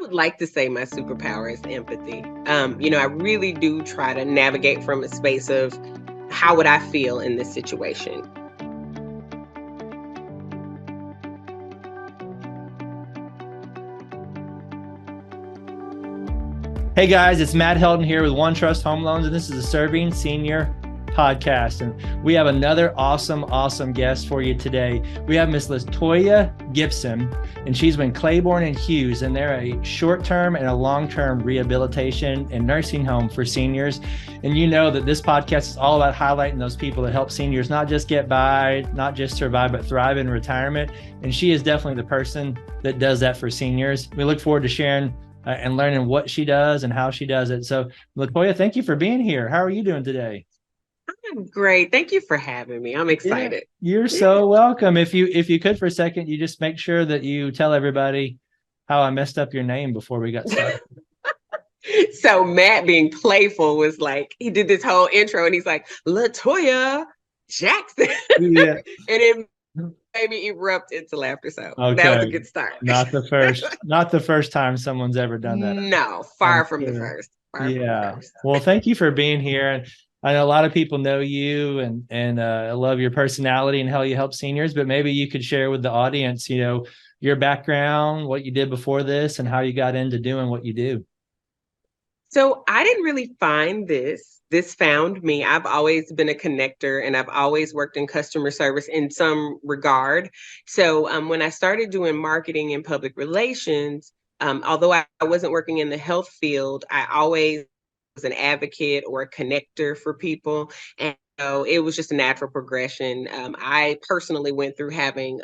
Would like to say my superpower is empathy. I really do try to navigate from a space of how would I feel in this situation. Hey guys, it's Matt Helton here with One Trust Home Loans, and this is a Serving Senior podcast. And we have another awesome guest for you today. We have Miss LaToya Gibson, and she's with Claiborne and Hughes, and they're a short-term and a long-term rehabilitation and nursing home for seniors. And you know that this podcast is all about highlighting those people that help seniors not just get by, not just survive, but thrive in retirement. And she is definitely the person that does that for seniors. We look forward to sharing and learning what she does and how she does it. So, LaToya, thank you for being here. How are you doing today? I'm great. Thank you for having me. I'm excited. You're so welcome. If you could for a second, you just make sure that you tell everybody how I messed up your name before we got started. So Matt, being playful, was like, he did this whole intro and he's like, LaToya Jackson. Yeah. And it made me erupt into laughter. So Okay. That was a good start. Not the first time someone's ever done that. No, far from the first. Yeah. Well, thank you for being here. And I know a lot of people know you and I love your personality and how you help seniors, but maybe you could share with the audience, your background, what you did before this, and how you got into doing what you do. So I didn't really find this. This found me. I've always been a connector and I've always worked in customer service in some regard. So when I started doing marketing and public relations, although I wasn't working in the health field, I always was an advocate or a connector for people. And so it was just a natural progression. I personally went through having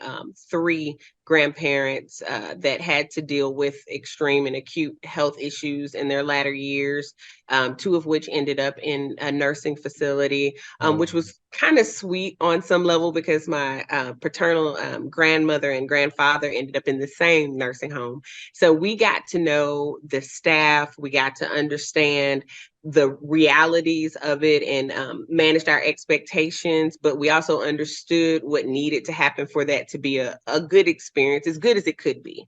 3 grandparents that had to deal with extreme and acute health issues in their latter years, 2 of which ended up in a nursing facility, which was kind of sweet on some level because my paternal grandmother and grandfather ended up in the same nursing home. So we got to know the staff, we got to understand the realities of it and managed our expectations, but we also understood what needed to happen for that to be a good experience, as good as it could be,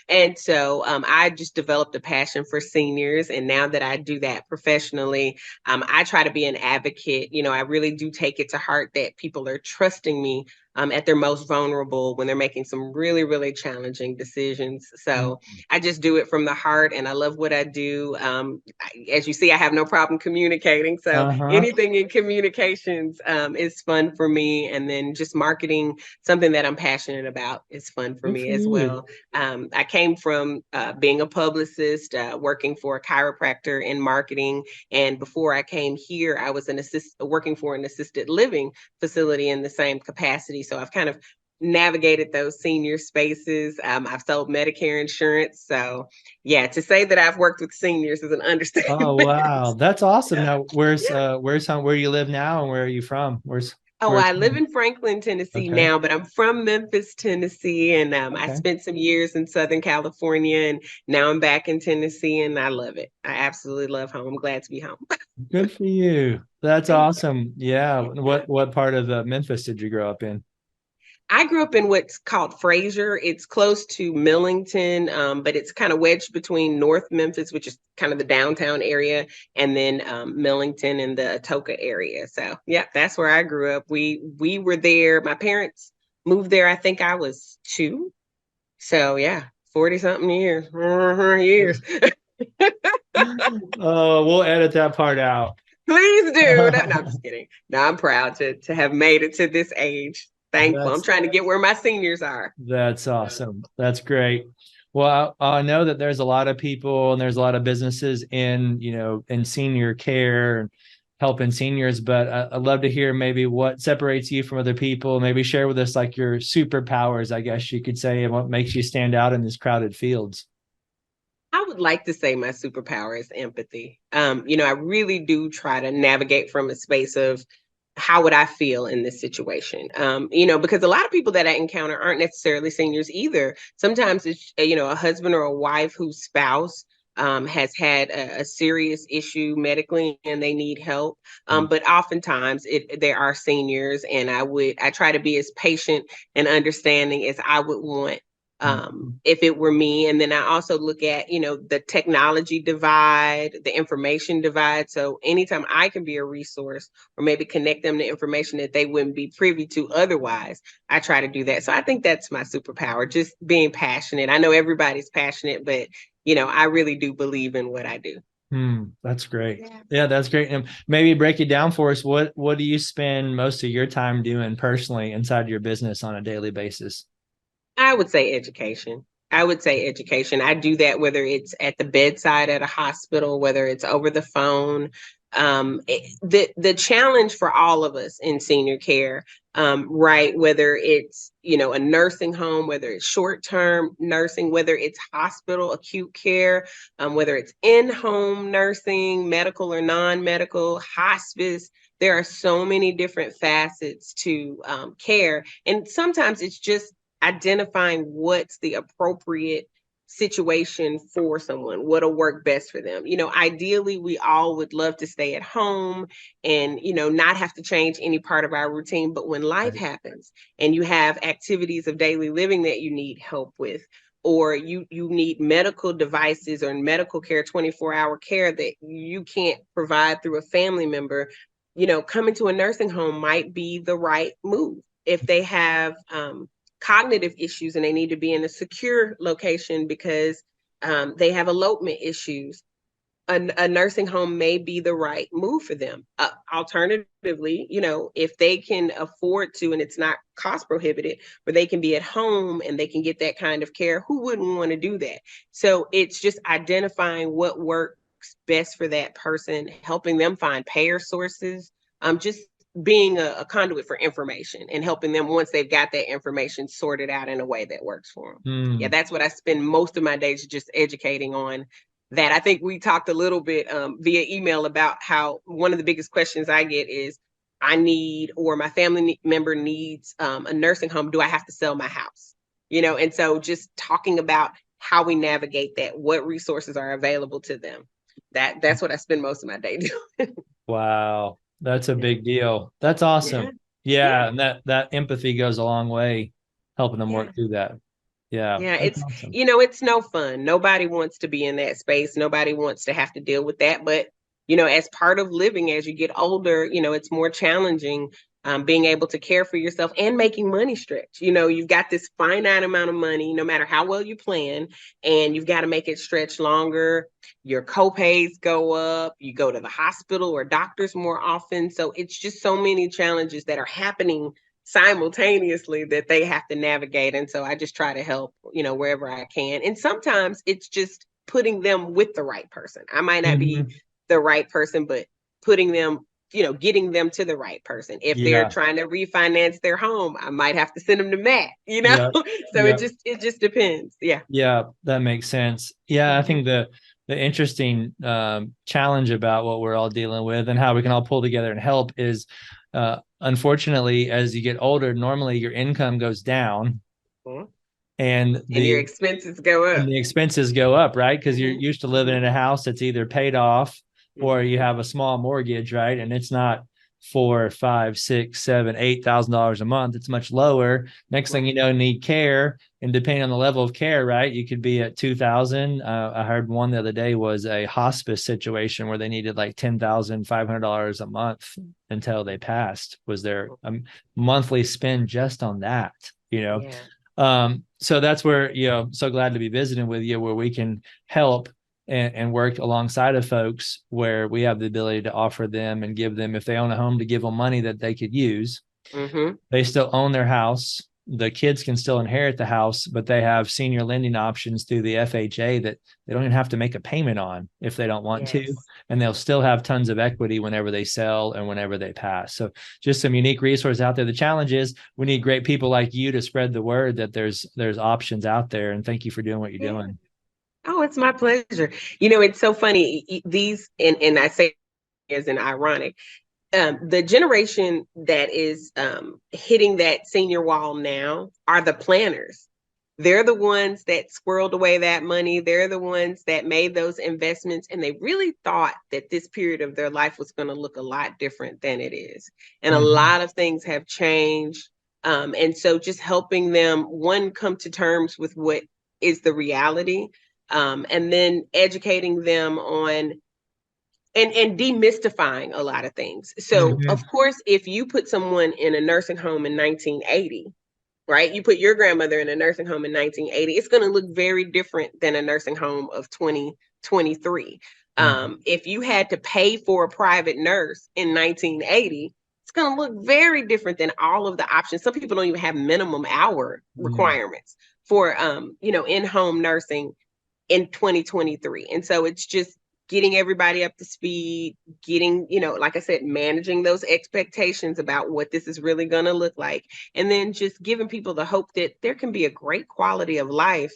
And so I just developed a passion for seniors. And now that I do that professionally, I try to be an advocate. I really do take it to heart that people are trusting me at their most vulnerable when they're making some really, really challenging decisions. So I just do it from the heart and I love what I do. As you see, I have no problem communicating. So anything in communications is fun for me. And then just marketing, something that I'm passionate about, is fun for me as well. I came from being a publicist, working for a chiropractor in marketing. And before I came here, I was working for an assisted living facility in the same capacity. So I've kind of navigated those senior spaces. I've sold Medicare insurance. So yeah, to say that I've worked with seniors is an understatement. Oh, wow. That's awesome. Now, where you live now and where are you from? I live in Franklin, Tennessee now, but I'm from Memphis, Tennessee. And I spent some years in Southern California and now I'm back in Tennessee and I love it. I absolutely love home. I'm glad to be home. Good for you. That's awesome. Yeah. What part of Memphis did you grow up in? I grew up in what's called Fraser. It's close to Millington, but it's kind of wedged between North Memphis, which is kind of the downtown area, and then Millington and the Atoka area. So yeah, that's where I grew up. We were there. My parents moved there. I think I was 2. So yeah, 40 something years. Oh, we'll edit that part out. Please do. No, I'm just kidding. No, I'm proud to have made it to this age. Thankful. I'm trying to get where my seniors are. That's awesome. That's great. Well, I know that there's a lot of people and there's a lot of businesses in senior care and helping seniors, but I'd love to hear maybe what separates you from other people. Maybe share with us like your superpowers, I guess you could say, and what makes you stand out in these crowded fields. I would like to say my superpower is empathy. I really do try to navigate from a space of how would I feel in this situation? Because a lot of people that I encounter aren't necessarily seniors either. Sometimes it's, a husband or a wife whose spouse has had a serious issue medically and they need help. But oftentimes there are seniors, and I try to be as patient and understanding as I would want Mhm. if it were me. And then I also look at, the technology divide, the information divide. So anytime I can be a resource or maybe connect them to information that they wouldn't be privy to otherwise, I try to do that. So I think that's my superpower, just being passionate. I know everybody's passionate, but I really do believe in what I do. That's great. Yeah. Yeah, that's great. And maybe break it down for us. What do you spend most of your time doing personally inside your business on a daily basis? I would say education. I would say education. I do that whether it's at the bedside at a hospital, whether it's over the phone. The challenge for all of us in senior care, right? Whether it's a nursing home, whether it's short term nursing, whether it's hospital acute care, whether it's in home nursing, medical or non medical, hospice. There are so many different facets to care, and sometimes it's just identifying what's the appropriate situation for someone, what'll work best for them. Ideally, we all would love to stay at home and, not have to change any part of our routine. But when life Right. happens and you have activities of daily living that you need help with, or you need medical devices or medical care, 24-hour care that you can't provide through a family member, coming to a nursing home might be the right move. If they have cognitive issues and they need to be in a secure location because they have elopement issues, a nursing home may be the right move for them. Alternatively, if they can afford to and it's not cost prohibitive, where they can be at home and they can get that kind of care, who wouldn't want to do that? So it's just identifying what works best for that person, helping them find payer sources, just being a conduit for information and helping them once they've got that information sorted out in a way that works for them. Yeah, Hmm. that's what I spend most of my days just educating on that. I think we talked a little bit via email about how one of the biggest questions I get is, I need, or my family member needs a nursing home. Do I have to sell my house? And so just talking about how we navigate that, what resources are available to them. That's what I spend most of my day doing. Wow. That's a Yeah. big deal. That's Yeah. awesome. Yeah, Yeah. and that empathy goes a long way helping them Yeah. work through that. Yeah, Yeah, that's awesome. it's no fun. Nobody wants to be in that space. Nobody wants to have to deal with that. But, as part of living, as you get older, it's more challenging, being able to care for yourself and making money stretch. You've got this finite amount of money, no matter how well you plan, and you've got to make it stretch longer. Your copays go up. You go to the hospital or doctors more often. So it's just so many challenges that are happening simultaneously that they have to navigate. And so I just try to help, wherever I can. And sometimes it's just putting them with the right person. I might not be Mhm. the right person, but putting them, getting them to the right person. If they're Yeah, trying to refinance their home, I might have to send them to Matt. yeah, So it yeah. just depends. Yeah. Yeah, that makes sense. Yeah, I Mhm. think the interesting challenge about what we're all dealing with and how we can all pull together and help is, unfortunately, as you get older, normally your income goes down Mhm. and And your the expenses go and up. the expenses go up, right? Because you're Mhm. used to living Mhm. in a house that's either paid off or you Mhm. have a small mortgage, right? And it's not four, five, six, seven, $8,000 a month. It's much lower. Next thing you Right. know, need care, and depending on the level of care, right, you could be at 2,000. I heard one the other day was a hospice situation where they needed like $10,500 a month until they passed. Was their monthly spend just on that? You know, Yeah. so that's where, so glad to be visiting with you, where we can help and work alongside of folks where we have the ability to offer them and give them, if they own a home, to give them money that they could use. Mhm. They still own their house. The kids can still inherit the house, but they have senior lending options through the FHA that they don't even have to make a payment on if they don't want to. Yes. And they'll still have tons of equity whenever they sell and whenever they pass. So just some unique resources out there. The challenge is we need great people like you to spread the word that there's options out there. And thank you for doing what you're Yeah. doing. Oh, it's my pleasure. It's so funny. These, and I say as an ironic, the generation that is hitting that senior wall now are the planners. They're the ones that squirreled away that money. They're the ones that made those investments. And they really thought that this period of their life was going to look a lot different than it is. And a Mhm. lot of things have changed. And so just helping them, one, come to terms with what is the reality, and then educating them on and demystifying a lot of things. So, Mm-hmm. of course, if you put someone in a nursing home in 1980, right? You put your grandmother in a nursing home in 1980, it's going to look very different than a nursing home of 2023. Mm-hmm. If you had to pay for a private nurse in 1980, it's going to look very different than all of the options. Some people don't even have minimum hour requirements for, in-home nursing in 2023. And so it's just getting everybody up to speed, getting, like I said, managing those expectations about what this is really going to look like. And then just giving people the hope that there can be a great quality of life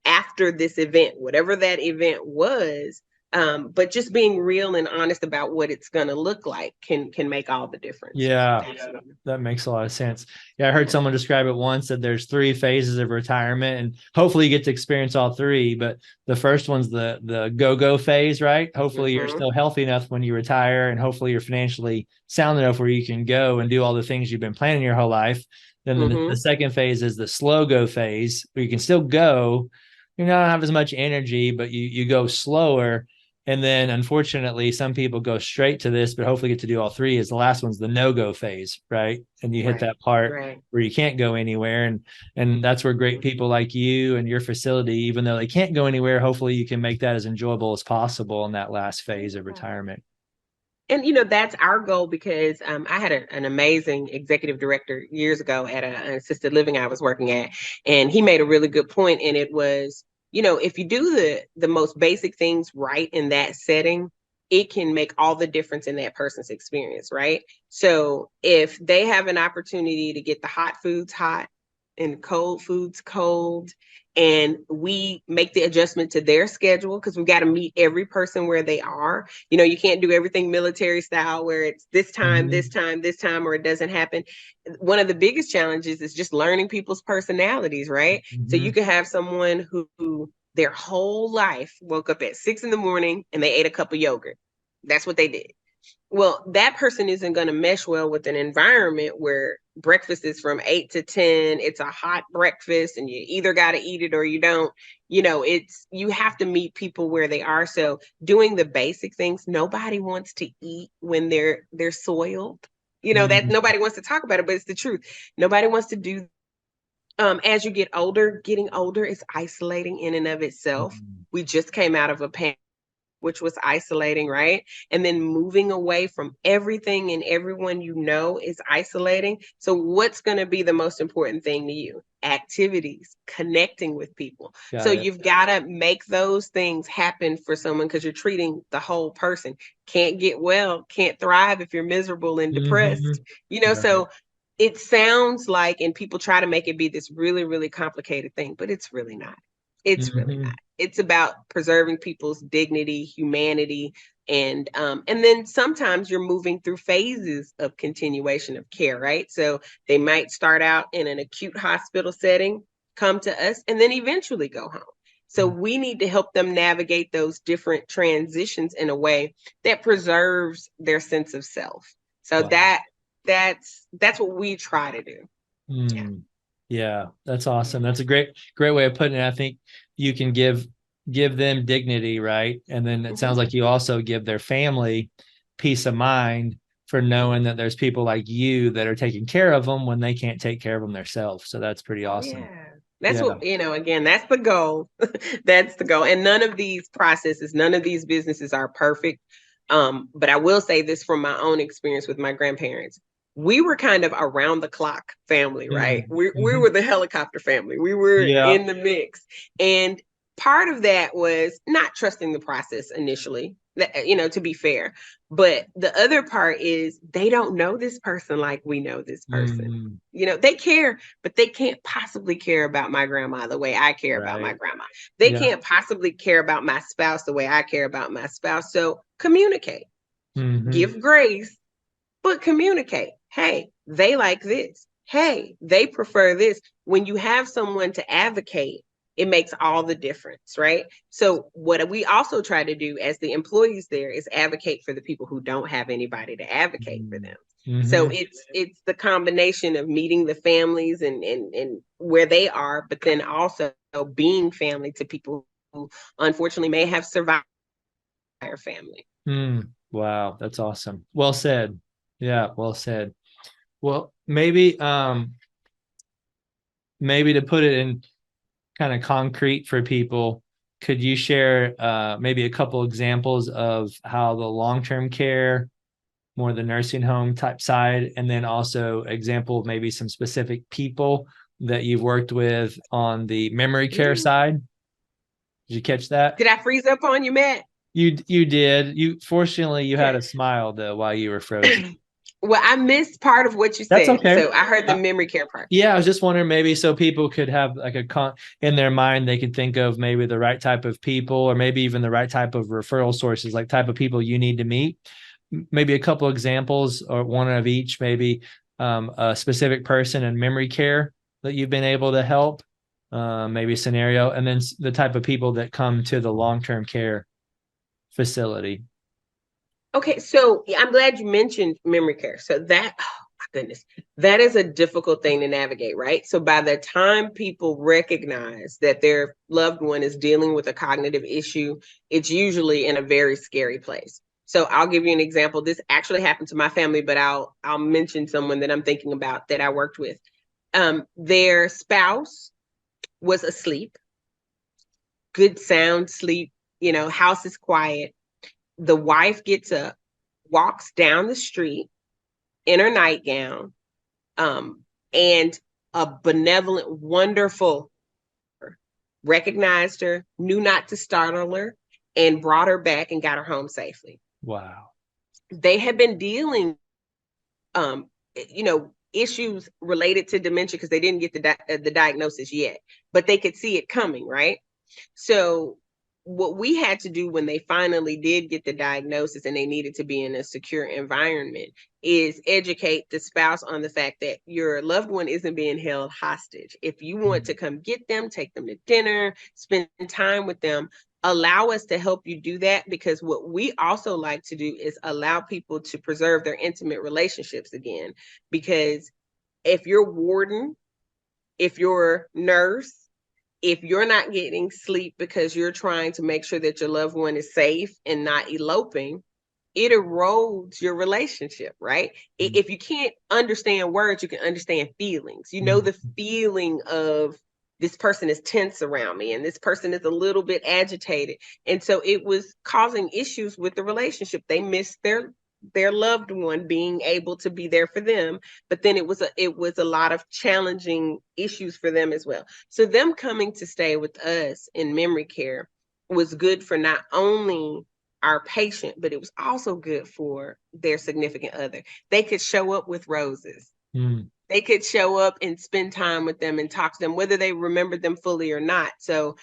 after this event, whatever that event was. But just being real and honest about what it's going to look like can make all the difference. Yeah, Absolutely. that makes a lot of sense. Yeah, I heard someone describe it once that there's three phases of retirement, and hopefully you get to experience all three. But the first one's the go-go phase, right? Hopefully you're still healthy enough when you retire, and hopefully you're financially sound enough where you can go and do all the things you've been planning your whole life. Then the second phase is the slow go phase, where you can still go, you don't have as much energy, but you go slower. And then unfortunately, some people go straight to this, but hopefully get to do all three. Is the last one's the no-go phase, right? And you hit that part where you can't go anywhere. And that's where great people like you and your facility, even though they can't go anywhere, hopefully you can make that as enjoyable as possible in that last phase of retirement. And that's our goal, because I had an amazing executive director years ago at an assisted living I was working at, and he made a really good point, and it was, if you do the most basic things right in that setting, it can make all the difference in that person's experience, right? So if they have an opportunity to get the hot foods hot and cold foods cold, and we make the adjustment to their schedule, because we've got to meet every person where they are. You can't do everything military style where it's this time, this time, this time, or it doesn't happen. One of the biggest challenges is just learning people's personalities, right? So you can have someone who their whole life woke up at 6 a.m. and they ate a cup of yogurt. That's what they did. Well, that person isn't going to mesh well with an environment where breakfast is from 8 to 10. It's a hot breakfast and you either got to eat it or you don't. You have to meet people where they are. So doing the basic things, nobody wants to eat when they're soiled. That nobody wants to talk about it, but it's the truth. Nobody wants to do. As you get older, getting older is isolating in and of itself. We just came out of a pandemic, which was isolating, right? And then moving away from everything and everyone is isolating. So what's going to be the most important thing to you? Activities, connecting with people. So you've got to make those things happen for someone, because you're treating the whole person. Can't get well, can't thrive if you're miserable and depressed. So it sounds like, and people try to make it be this really, really complicated thing, but it's really not. It's really not. It's about preserving people's dignity, humanity, and then sometimes you're moving through phases of continuation of care, right? So they might start out in an acute hospital setting, come to us, and then eventually go home. So we need to help them navigate those different transitions in a way that preserves their sense of self. So that's what we try to do. Yeah, that's awesome. That's a great way of putting it. I think you can give them dignity, right? And then it sounds like you also give their family peace of mind for knowing that there's people like you that are taking care of them when they can't take care of them themselves. So that's pretty awesome. Yeah. That's what, again, that's the goal. That's the goal. And none of these processes, none of these businesses are perfect. But I will say this from my own experience with my grandparents. We were kind of around the clock family, right? We were the helicopter family. We were in the mix. And part of that was not trusting the process initially, to be fair. But the other part is they don't know this person like we know this person. They care, but they can't possibly care about my grandma the way I care about my grandma. They can't possibly care about my spouse the way I care about my spouse. So communicate, give grace, but communicate. Hey, they like this. Hey, they prefer this. When you have someone to advocate it makes all the difference, right? So what we also try to do as the employees there is advocate for the people who don't have anybody to advocate for them. So Mm-hmm. it's the combination of meeting the families and where they are, but then also being family to people who unfortunately may have survived their family. Wow, that's awesome. Well said. Yeah, well said. Well, maybe to put it in kind of concrete for people, could you share maybe a couple examples of how the long-term care, more the nursing home type side, and then also example of maybe some specific people that you've worked with on the memory care side? Did you catch that? Did I freeze up on you, Matt? You did. You fortunately you had Okay. a smile though while you were frozen. Well, I missed part of what you That's said. okay. So I heard the memory care part. Yeah, I was just wondering maybe so people could have like in their mind, they could think of maybe the right type of people or maybe even the right type of referral sources, like type of people you need to meet. Maybe a couple examples or one of each, maybe a specific person in memory care that you've been able to help, maybe a scenario, and then the type of people that come to the long-term care facility. Okay, so yeah, I'm glad you mentioned memory care. So that, oh my goodness, that is a difficult thing to navigate, right? So by the time people recognize that their loved one is dealing with a cognitive issue, it's usually in a very scary place. So I'll give you an example. This actually happened to my family, but I'll mention someone that I'm thinking about that I worked with. Their spouse was asleep, good sound sleep, house is quiet. The wife gets up, walks down the street in her nightgown, and a benevolent, wonderful recognized her, knew not to startle her, and brought her back and got her home safely. Wow. They had been dealing, um, issues related to dementia because they didn't get the diagnosis yet, but they could see it coming, right? So what we had to do when they finally did get the diagnosis and they needed to be in a secure environment is educate the spouse on the fact that your loved one isn't being held hostage. If you want to come get them, take them to dinner, spend time with them, allow us to help you do that, because what we also like to do is allow people to preserve their intimate relationships again. Because if you're warden, if you're nurse, if you're not getting sleep because you're trying to make sure that your loved one is safe and not eloping, it erodes your relationship, right? If you can't understand words, you can understand feelings. You know, the feeling of this person is tense around me and this person is a little bit agitated. And so it was causing issues with the relationship. They missed their loved one being able to be there for them, but then it was a lot of challenging issues for them as well. So them coming to stay with us in memory care was good for not only our patient, but it was also good for their significant other. They could show up with roses. They could show up and spend time with them and talk to them, whether they remembered them fully or not. So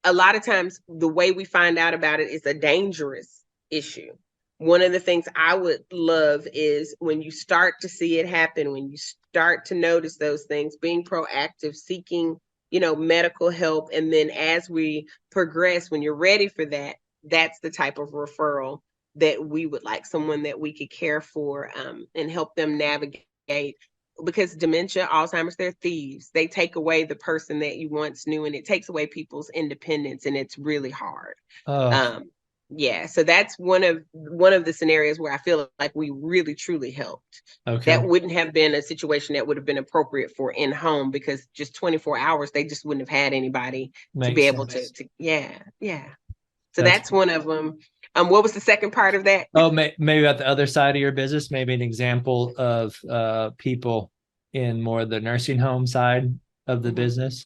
a lot of times the way we find out about it is a dangerous issue. One of the things I would love is when you start to see it happen, when you start to notice those things, being proactive, seeking, medical help. And then as we progress, when you're ready for that, that's the type of referral that we would like, someone that we could care for, and help them navigate. Because dementia, Alzheimer's, they're thieves. They take away the person that you once knew, and it takes away people's independence, and it's really hard. Yeah, so that's one of the scenarios where I feel like we really truly helped. Okay. That wouldn't have been a situation that would have been appropriate for in home, because just 24 hours they just wouldn't have had anybody to be able to yeah. So that's one of them. What was the second part of that? Oh, maybe about the other side of your business, maybe an example of people in more the nursing home side of the business.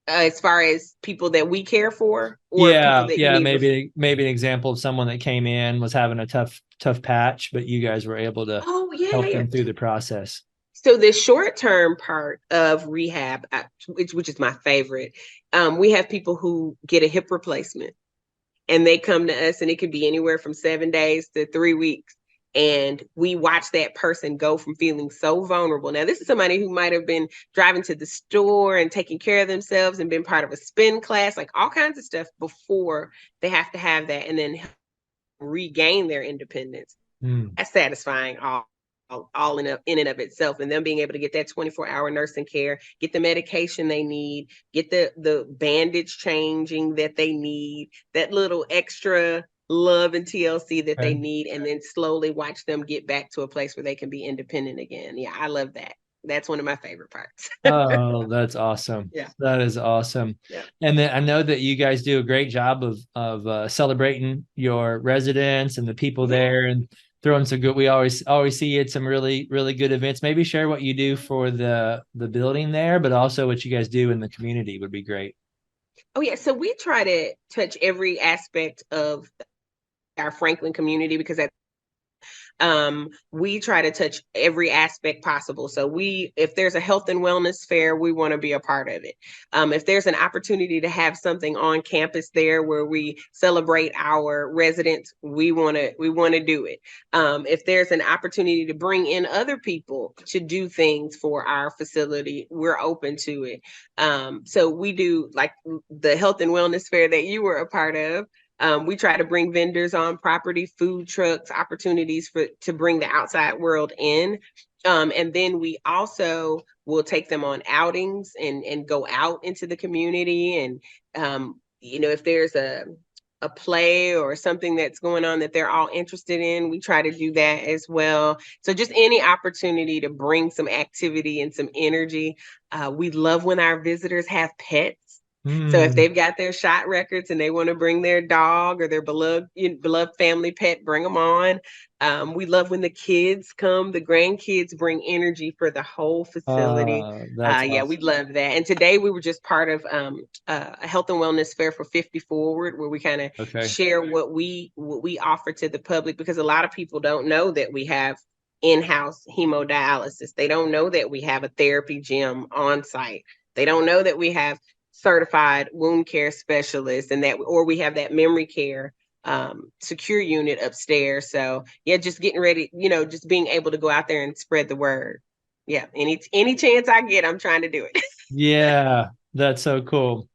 As far as people that we care for, or people that you need maybe an example of someone that came in, was having a tough patch, but you guys were able to help them through the process. So the short-term part of rehab, which is my favorite, we have people who get a hip replacement and they come to us, and it could be anywhere from 7 days to 3 weeks. And we watch that person go from feeling so vulnerable. Now, this is somebody who might have been driving to the store and taking care of themselves and been part of a spin class, like all kinds of stuff before they have to have that, and then regain their independence. Mm. That's satisfying all in and of itself, and them being able to get that 24-hour nursing care, get the medication they need, get the bandage changing that they need, that little extra love and TLC that they Okay. need, and then slowly watch them get back to a place where they can be independent again. Yeah, I love that. That's one of my favorite parts. Oh, that's awesome. Yeah. That is awesome. Yeah. And then I know that you guys do a great job of celebrating your residents and the people Yeah. there, and throwing some good. We always see you at some really good events. Maybe share what you do for the building there, but also what you guys do in the community would be great. Oh yeah. So we try to touch every aspect of our Franklin community, because we try to touch every aspect possible. So if there's a health and wellness fair, we want to be a part of it. If there's an opportunity to have something on campus there where we celebrate our residents, we want to do it. If there's an opportunity to bring in other people to do things for our facility, we're open to it. So we do, like the health and wellness fair that you were a part of. We try to bring vendors on property, food trucks, opportunities to bring the outside world in. And then we also will take them on outings and go out into the community. And, if there's a play or something that's going on that they're all interested in, we try to do that as well. So just any opportunity to bring some activity and some energy. We love when our visitors have pets. So if Mm. they've got their shot records and they want to bring their dog or their beloved family pet, bring them on. We love when the kids come, the grandkids bring energy for the whole facility. That's Yeah, we awesome. love that. And today we were just part of a health and wellness fair for 50 Forward, where we kind of Okay. share what we offer to the public, because a lot of people don't know that we have in-house hemodialysis. They don't know that we have a therapy gym on site. They don't know that we have certified wound care specialists, and that, or we have that memory care secure unit upstairs. So yeah, just getting ready, just being able to go out there and spread the word. Yeah, any chance I get, I'm trying to do it. Yeah, that's so cool.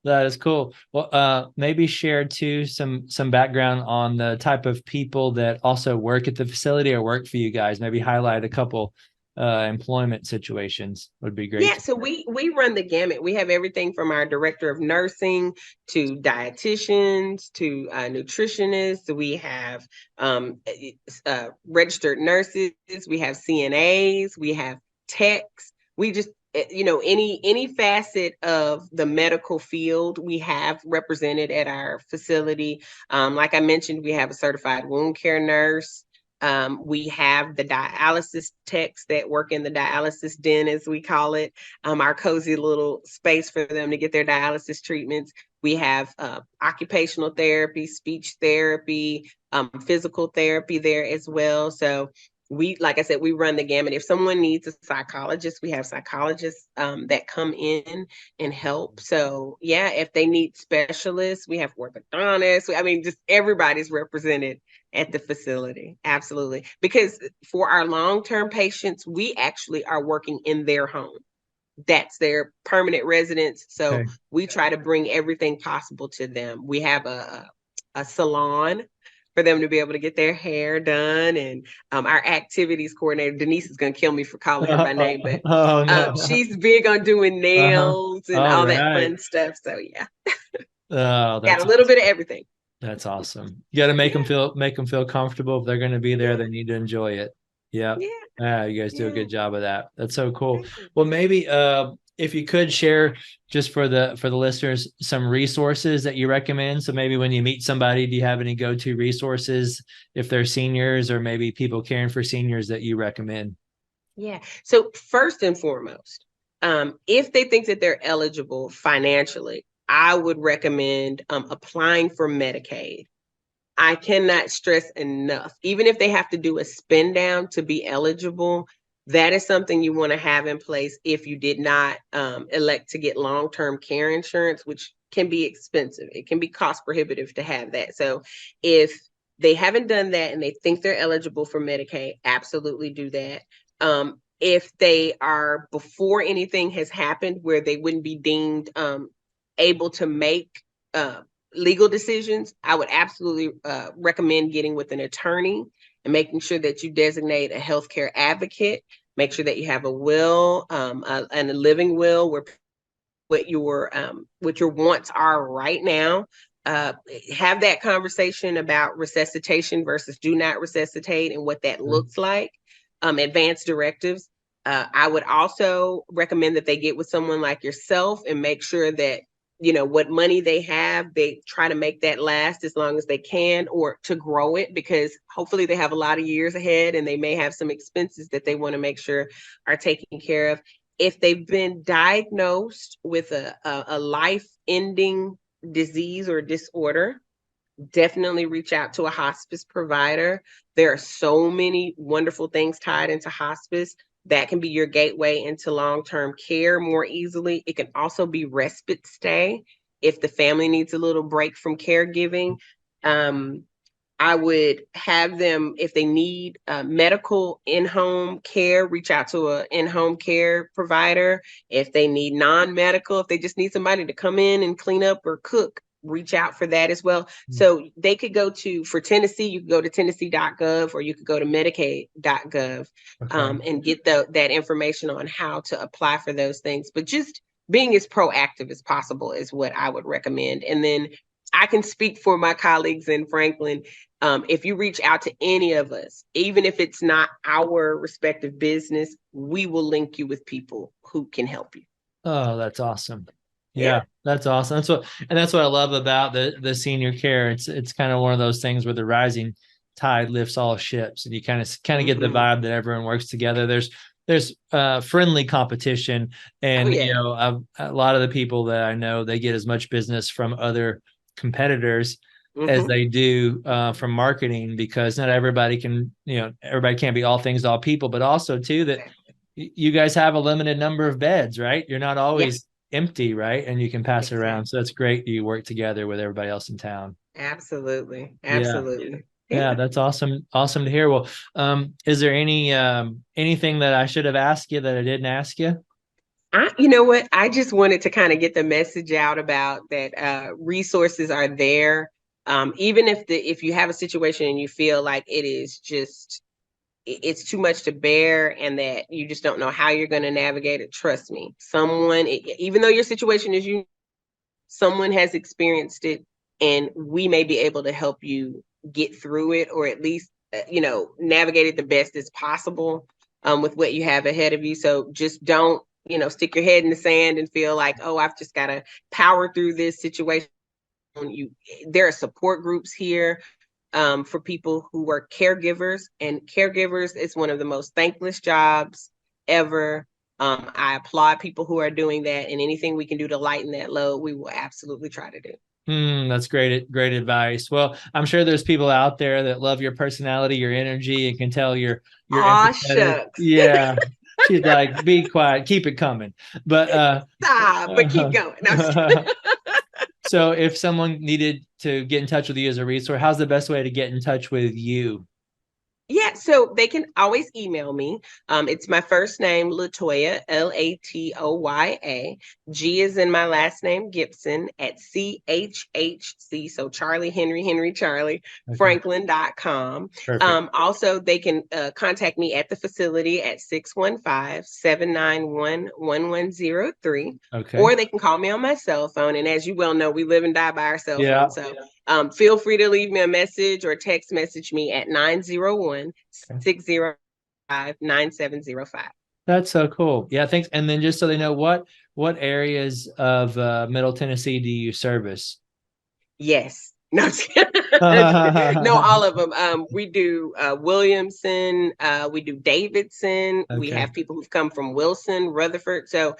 That is cool. Well, maybe share too some background on the type of people that also work at the facility or work for you guys. Maybe highlight a couple employment situations would be great Yeah, to so hear. we run the gamut. We have everything from our director of nursing to dietitians to nutritionists. We have registered nurses. We have CNAs. We have techs. We just any facet of the medical field we have represented at our facility. Like I mentioned, we have a certified wound care nurse. We have the dialysis techs that work in the dialysis den, as we call it, our cozy little space for them to get their dialysis treatments. We have occupational therapy, speech therapy, physical therapy there as well. So like I said, we run the gamut. If someone needs a psychologist, we have psychologists that come in and help. So yeah, if they need specialists, we have orthodontists. I mean, just everybody's represented at the facility. Absolutely. Because for our long-term patients, we actually are working in their home. That's their permanent residence. So Okay. we try to bring everything possible to them. We have a salon for them to be able to get their hair done. And our activities coordinator, Denise is going to kill me for calling her by name, but Oh no. she's big on doing Uh-huh. nails and All all that right. fun stuff. So yeah, Oh, got a that's little awesome. bit of everything. That's awesome. You got to Yeah, make them feel comfortable. If they're going to be there, yeah, they need to enjoy it. Yeah. yeah, Yeah, you guys do a yeah. good job of that. That's so cool. Thank you. Well, maybe if you could share just for the listeners some resources that you recommend. So maybe when you meet somebody, do you have any go-to resources if they're seniors or maybe people caring for seniors that you recommend? Yeah. So first and foremost, if they think that they're eligible financially, I would recommend applying for Medicaid. I cannot stress enough, even if they have to do a spin down to be eligible, that is something you want to have in place if you did not elect to get long-term care insurance, which can be expensive. It can be cost prohibitive to have that. So if they haven't done that and they think they're eligible for Medicaid, absolutely do that. If they are before anything has happened where they wouldn't be deemed able to make legal decisions, I would absolutely recommend getting with an attorney and making sure that you designate a healthcare advocate. Make sure that you have a will and a living will where what your wants are right now. Have that conversation about resuscitation versus do not resuscitate and what that looks like. Advanced directives. I would also recommend that they get with someone like yourself and make sure that what money they have, they try to make that last as long as they can, or to grow it, because hopefully they have a lot of years ahead and they may have some expenses that they want to make sure are taken care of. If they've been diagnosed with a life-ending disease or disorder, definitely reach out to a hospice provider. There are so many wonderful things tied into hospice that can be your gateway into long-term care more easily. It can also be respite stay if the family needs a little break from caregiving. I would have them, if they need medical in-home care, reach out to an in-home care provider. If they need non-medical, if they just need somebody to come in and clean up or cook, reach out for that as well. So they could go for Tennessee, you could go to tennessee.gov or you could go to medicaid.gov and get that information on how to apply for those things. But just being as proactive as possible is what I would recommend. And then I can speak for my colleagues in Franklin. If you reach out to any of us, even if it's not our respective business, we will link you with people who can help you. Oh, that's awesome. Yeah, that's awesome. That's what I love about the senior care. It's kind of one of those things where the rising tide lifts all ships, and you kind of get the vibe that everyone works together. There's friendly competition, and a lot of the people that I know, they get as much business from other competitors as they do from marketing, because not everybody everybody can't be all things to all people, but also too that you guys have a limited number of beds, right? You're not always empty, right? And you can pass it around. So it's great you work together with everybody else in town. Absolutely. Yeah, that's awesome. Awesome to hear. Well, is there anything that I should have asked you that I didn't ask you? You know what? I just wanted to kind of get the message out about that resources are there. Even if you have a situation and you feel like it's too much to bear and that you just don't know how you're going to navigate it, trust me, even though your situation is someone has experienced it, and we may be able to help you get through it, or at least navigate it the best as possible with what you have ahead of you. So just don't stick your head in the sand and feel like, oh, I've just got to power through this situation. There are support groups here for people who are caregivers, and caregivers is one of the most thankless jobs ever. I applaud people who are doing that, and anything we can do to lighten that load, we will absolutely try to do. That's great advice. Well, I'm sure there's people out there that love your personality, your energy, and can tell you're shucks. Yeah. She's like, be quiet, keep it coming. But stop, but keep going. No, so if someone needed to get in touch with you as a resource, how's the best way to get in touch with you? Yeah, so they can always email me. It's my first name, LaToya, LATOYA. G is in my last name, Gibson, at CHHC. So Charlie, Henry, Charlie, Franklin.com. Also, they can contact me at the facility at 615-791-1103. Or they can call me on my cell phone. And as you well know, we live and die by our cell phone. So feel free to leave me a message or text message me at 901-605-9705. That's so cool. Yeah, thanks. And then just so they know, what areas of Middle Tennessee do you service? Yes. No, no, all of them. We do Williamson. We do Davidson. We have people who've come from Wilson, Rutherford. So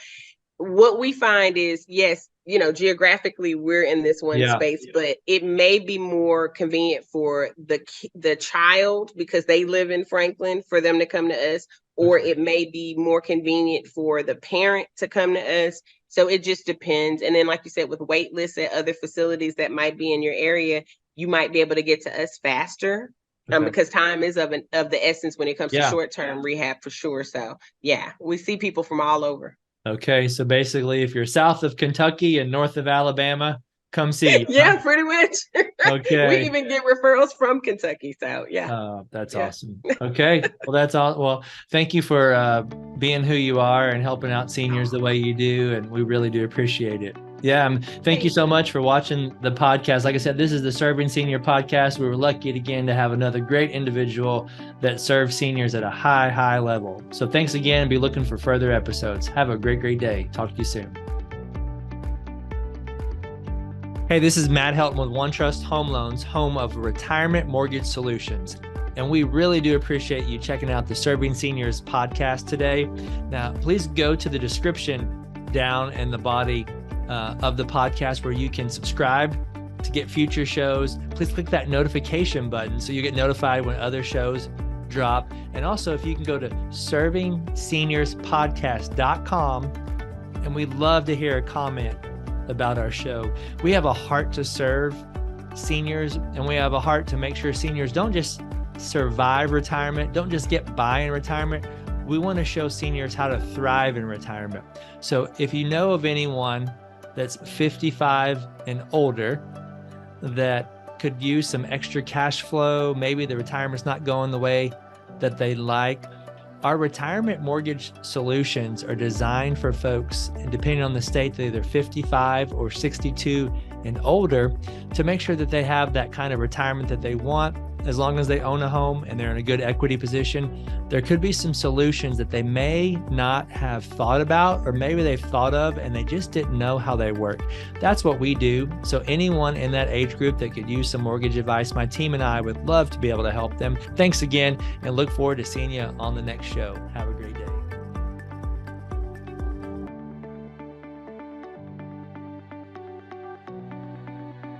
what we find is, yes, geographically we're in this one space, but it may be more convenient for the child because they live in Franklin for them to come to us, or it may be more convenient for the parent to come to us. So it just depends. And then, like you said, with wait lists at other facilities that might be in your area, you might be able to get to us faster. Okay. Because time is of the essence when it comes to Yeah. short-term rehab for sure. So yeah, we see people from all over. Okay. So basically, if you're south of Kentucky and north of Alabama, come see you. Yeah, Huh? pretty much. We Okay. even get referrals from Kentucky. So yeah. That's Yeah. awesome. Okay. Well, that's all. Well, thank you for being who you are and helping out seniors the way you do. And we really do appreciate it. Yeah. Thank you so much for watching the podcast. Like I said, this is the Serving Senior podcast. We were lucky again to have another great individual that serves seniors at a high, high level. So thanks again, and be looking for further episodes. Have a great, great day. Talk to you soon. Hey, this is Matt Helton with OneTrust Home Loans, home of Retirement Mortgage Solutions. And we really do appreciate you checking out the Serving Seniors podcast today. Now, please go to the description down in the body of the podcast where you can subscribe to get future shows. Please click that notification button so you get notified when other shows drop. And also, if you can go to servingseniourspodcast.com, and we'd love to hear a comment about our show. We have a heart to serve seniors, and we have a heart to make sure seniors don't just survive retirement, don't just get by in retirement. We want to show seniors how to thrive in retirement. So if you know of anyone that's 55 and older that could use some extra cash flow, maybe the retirement's not going the way that they like, our retirement mortgage solutions are designed for folks, and depending on the state, they're either 55 or 62 and older, to make sure that they have that kind of retirement that they want. As long as they own a home and they're in a good equity position, there could be some solutions that they may not have thought about, or maybe they've thought of and they just didn't know how they work. That's what we do. So anyone in that age group that could use some mortgage advice, my team and I would love to be able to help them. Thanks again, and look forward to seeing you on the next show. Have a great day.